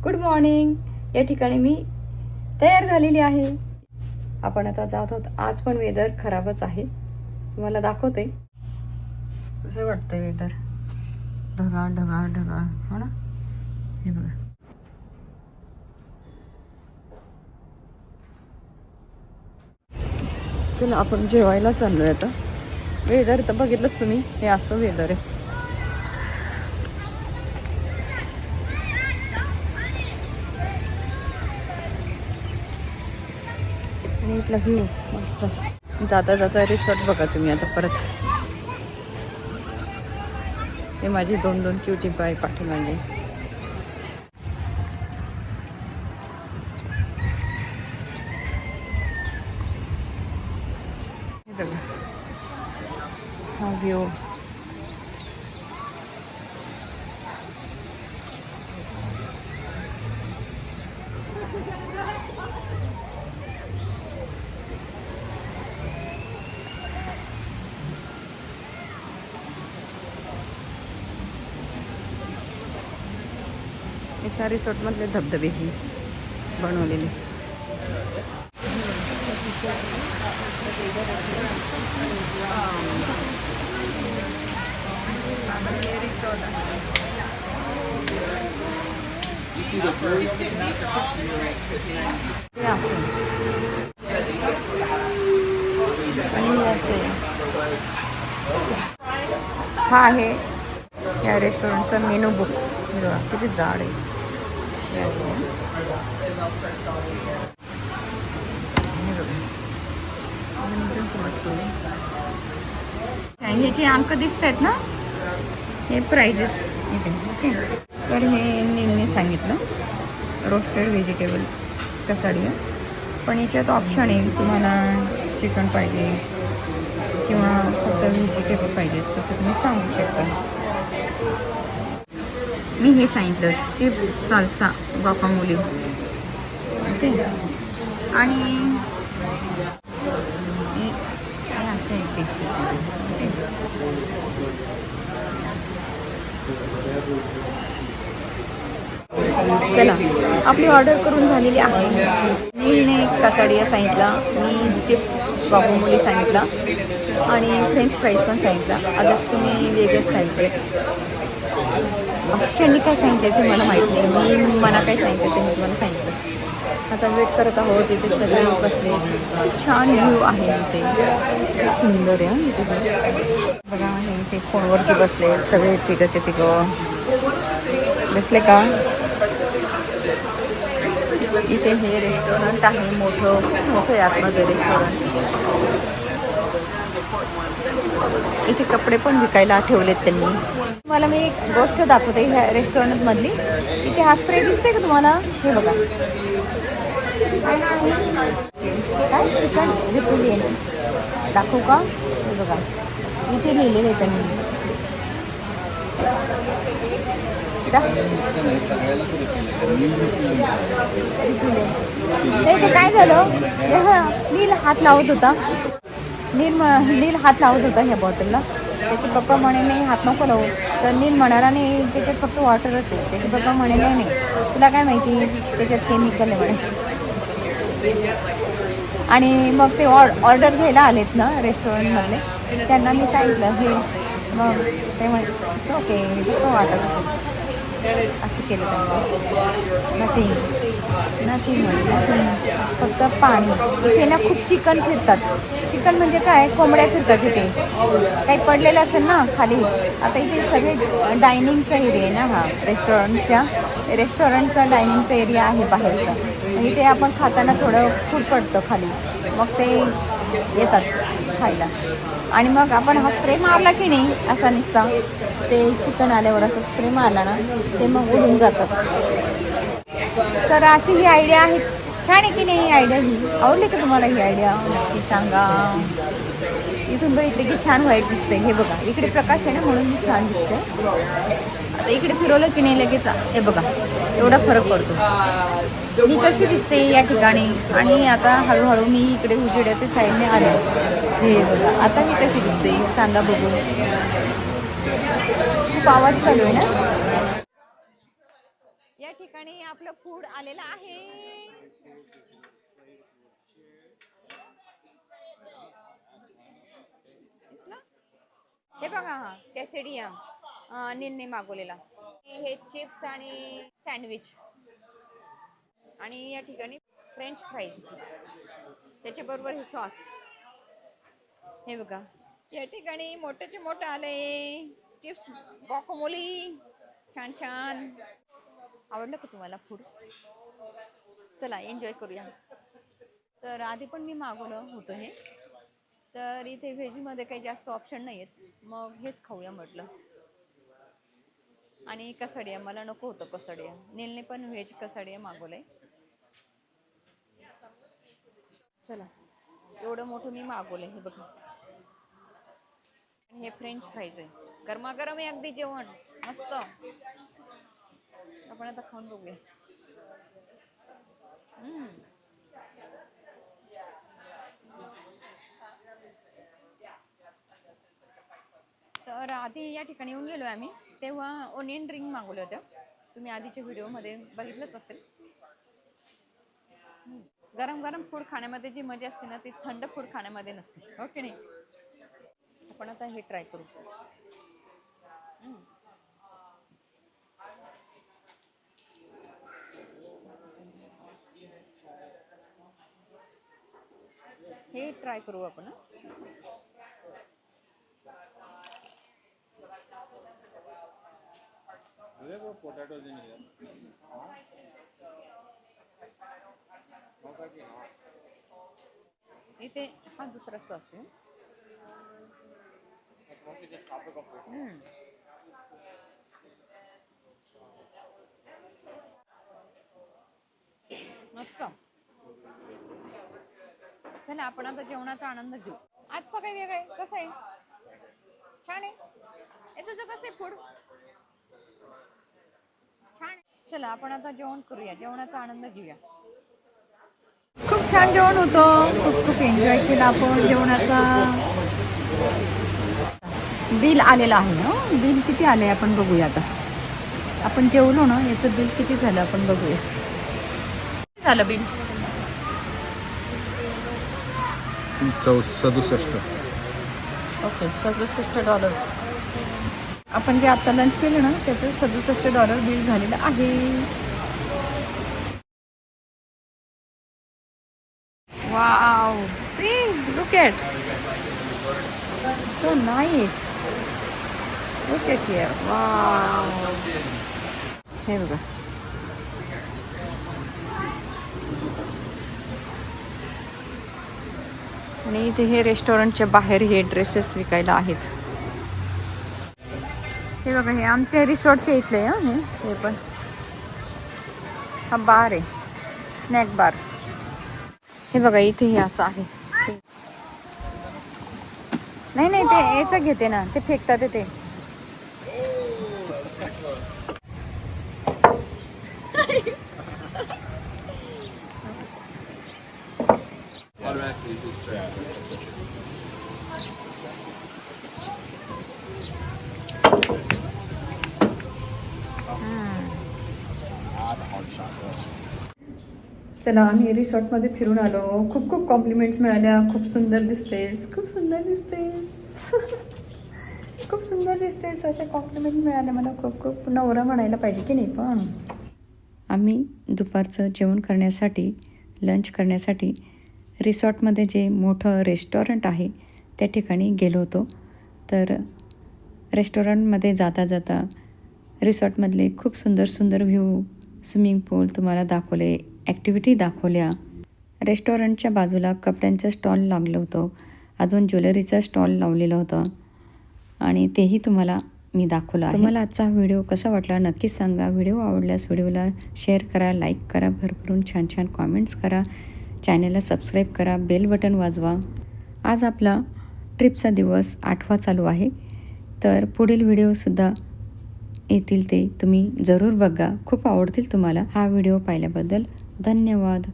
Good morning. या ठिकाणी मी तयार झालेली आहे. आपण आता जात आहोत. आज पण वेदर खराबच आहे. तुम्हाला दाखवते कसं वाटतंय वेदर. ढगाळ ढगाळ ढगाळ हो ना. हे बघा. चला आपण जेवायला चाललोय आता. वेदर तर बघितलंच तुम्ही. हे असं वेदर आहे. आणि इथला व्ह्यू मस्त. जाता जाता रिसॉर्ट बघा तुम्ही आता परत. हे माझी दोन क्युटी बाय पाठीमागे. हा व्ह्यू. एका रिसॉर्ट मधले धबधबे ही बनवलेले. हा आहे या रेस्टॉरंटचा मेनू बुक. किती जाड आहे. ह्याचे अंक दिसत आहेत ना. हे प्राइजेस इथे. ओके. तर हे नेहमी सांगितलं रोस्टेड व्हेजिटेबल कसाडी. पण याच्यात ऑप्शन आहे तुम्हाला चिकन पाहिजे किंवा फक्त व्हेजिटेबल पाहिजे तर तुम्ही सांगू शकता. मी हे सांगितलं चिप्स साल्सा गुआकामोले. ओके. आणि हे असं एक डिश. चला आपली ऑर्डर करून झालेली आहे. नीलने कसाडिया सांगितला, मी चिप्स गुआकामोले सांगितला आणि फ्रेंच फ्राईज पण सांगितला. अगस्तीने वेगळंच सांगितलं. अक्षयनी काय सांगितलं ते मला माहीत नाही. मी मला काय सांगितलं ते मी तुम्हाला सांगितलं. आता वेट करत आहोत. इथे सगळे बसले. छान व्ह्यू आहे इथे. खूप सुंदर आहे इथे बघा. हे इथे फोनवरती बसले सगळे तिघचे तिघं बसले का. इथे हे रेस्टॉरंट आहे मोठं. खूप मोठं आहे आतमध्ये रेस्टॉरंट. इथे कपडे पण विकायला ठेवलेत त्यांनी. मला मी एक गोष्ट दाखवते ह्या रेस्टॉरंट मधली. इथे हा स्प्रे दिसते का तुम्हाला. हे बघा काय चिकन रिपिलियन दाखवू का. हे बघा इथे लिहिलेलं आहे त्यांनी. ते काय झालं. नील हात लावत होता. नील हात लावत होता ह्या बॉटलला. त्याचे पप्पा म्हणे नाही हात नको लावू. तर नील म्हणाला नाही त्याच्यात फक्त वॉटरच आहे. त्याचे पप्पा म्हणे नाही तुला काय माहिती त्याच्यात केमिकल आहे म्हणे. आणि मग ते ऑर्डर घ्यायला आलेत ना रेस्टॉरंटमधले. त्यांना मी सांगितलं हे. मग ते म्हणे ओके वॉटर असं केलं त्यांनी. नथिंग फक्त पाणी. इथे ना खूप चिकन फिरतात. चिकन म्हणजे काय कोंबड्या फिरतात इथे. काही पडलेलं असेल ना खाली. आता इथे सगळे डायनिंगचा एरिया आहे ना. हा रेस्टॉरंटचा डायनिंगचा एरिया आहे बाहेरचा. इथे आपण खाताना थोडं फूड पडतं खाली. मग ते येतात खायला. आणि मग आपण हा स्प्रे मारला की नाही असा निसता. ते चिकन आल्यावर असा स्प्रे मारला ना ते मग उडून जातात. तर अशी ही आयडिया आहे. छान आहे की नाही ही आयडिया. ही आवडली का तुम्हाला ही आयडिया नक्की सांगा. इथून बघितले की छान व्हाईट दिसते. हे बघा इकडे प्रकाश आहे ना म्हणून मी छान दिसते. आता इकडे फिरवलं की नाही लगेच हे बघा एवढा फरक पडतो. मी कशी दिसते या ठिकाणी. आणि आता हळूहळू मी इकडे उजेड्याच्या साईडने आले. हे बघा आता मी कशी दिसते सांगा बघू. खूप आवाज चालू आहे ना. या ठिकाणी आपलं फूड आलेलं आहे. दिसलं? हे बघा, हा कॅसेडिया नीलने मागवलेला. हे चिप्स आणि सँडविच आणि या ठिकाणी फ्रेंच फ्राईज, त्याच्याबरोबर हे सॉस. हे बघा, या ठिकाणी मोठ्याचे मोठं आले चिप्स गॉकामोली. छान छान. आवडलं का तुम्हाला फूड? चला एन्जॉय करूया. तर आधी पण मी मागवलं होतं हे, तर इथे व्हेजमध्ये काही जास्त ऑप्शन नाही आहेत, मग हेच खाऊया म्हटलं. आणि कसाडिया मला नको होतं. कसाडिया नीलने पण व्हेज कसाडिया मागवलंय. चला, एवढं मोठं मी मागवलंय. हे बघा, हे फ्रेंच फ्राईज आहे. गरमागरम आहे अगदी जेवण मस्त. आपण आता खाऊन बघूया. तर आधी या ठिकाणी येऊन गेलो आम्ही, तेव्हा ओनियन रिंग मागवलं होतं. तुम्ही आधीच्या व्हिडिओमध्ये बघितलंच असेल. गरम गरम फूड खाण्यामध्ये जी मजा असते ना, ती थंड फूड खाण्यामध्ये नसते, हो की नाही? आपण आता हे ट्राय करू. हे ट्राय करू आपण. पोटॅटो इथे हा दुसरा सॉस आहे. मस्त. चला आपण आता जेवणाचा आनंद घेऊ. आजचं काही वेगळं आहे. कसं आहे? छान आहे. हे तुझं कसं आहे फूड? छान आहे. चला आपण आता जेवण करूया, जेवणाचा आनंद घेऊया. खूप छान जेवण होतं. खूप एन्जॉय केला आपण जेवणाचा. बिल आलेलं आहे ना. बिल किती आलंय आपण बघूया. आता आपण जेवलो ना, याचं बिल किती झालं आपण बघूया. किती झालं बिल? 67. ओके, $67. आपण जे आता लंच केलं ना, त्याचं $67 बिल झालेलं आहे. Wow, see, look at, so nice. Look at here. Wow, हे बघा. आणि इथे हे रेस्टॉरंटच्या बाहेर हे ड्रेसेस विकायला आहेत. हे बघा, हे आमचे रिसॉर्टचे इथले हे पण. हा बार आहे, स्नॅक बार. हे बघा, इथे हे असं आहे. नाही नाही, ते याचं घेते ना, ते फेकतात ते. चला, आम्ही रिसॉर्टमध्ये फिरून आलो. खूप खूप कॉम्प्लिमेंट्स मिळाल्या. खूप सुंदर दिसतेस, खूप सुंदर दिसतेस, खूप सुंदर दिसतेस, अशा कॉम्प्लिमेंट मिळाल्या मला. खूप खूप. नवरा म्हणायला पाहिजे की नाही. पण आम्ही दुपारचं जेवण करण्यासाठी, लंच करण्यासाठी रिसॉर्टमध्ये जे मोठं रेस्टॉरंट आहे त्या ठिकाणी गेलो होतो. तर रेस्टॉरंटमध्ये जाता जाता रिसॉर्टमधले खूप सुंदर सुंदर व्ह्यू, स्विमिंग पूल तुम्हाला दाखवले, ॲक्टिव्हिटी दाखवल्या. रेस्टॉरंटच्या बाजूला कपड्यांचं स्टॉल लागलं होतं, अजून ज्वेलरीचा स्टॉल लावलेलं होतं आणि तेही तुम्हाला मी दाखवलं आहे. तुम्हाला आजचा व्हिडिओ कसा वाटला नक्कीच सांगा. व्हिडिओ आवडल्यास व्हिडिओला शेअर करा, लाईक करा, भरभरून छान छान कॉमेंट्स करा, चॅनलला सबस्क्राईब करा, बेल बटन वाजवा. आज आपला ट्रिपचा दिवस 8वा चालू आहे. तर पुढील व्हिडिओसुद्धा येतील, ते तुम्ही जरूर बघा. खूप आवडतील तुम्हाला. हा व्हिडिओ पाहिल्याबद्दल धन्यवाद.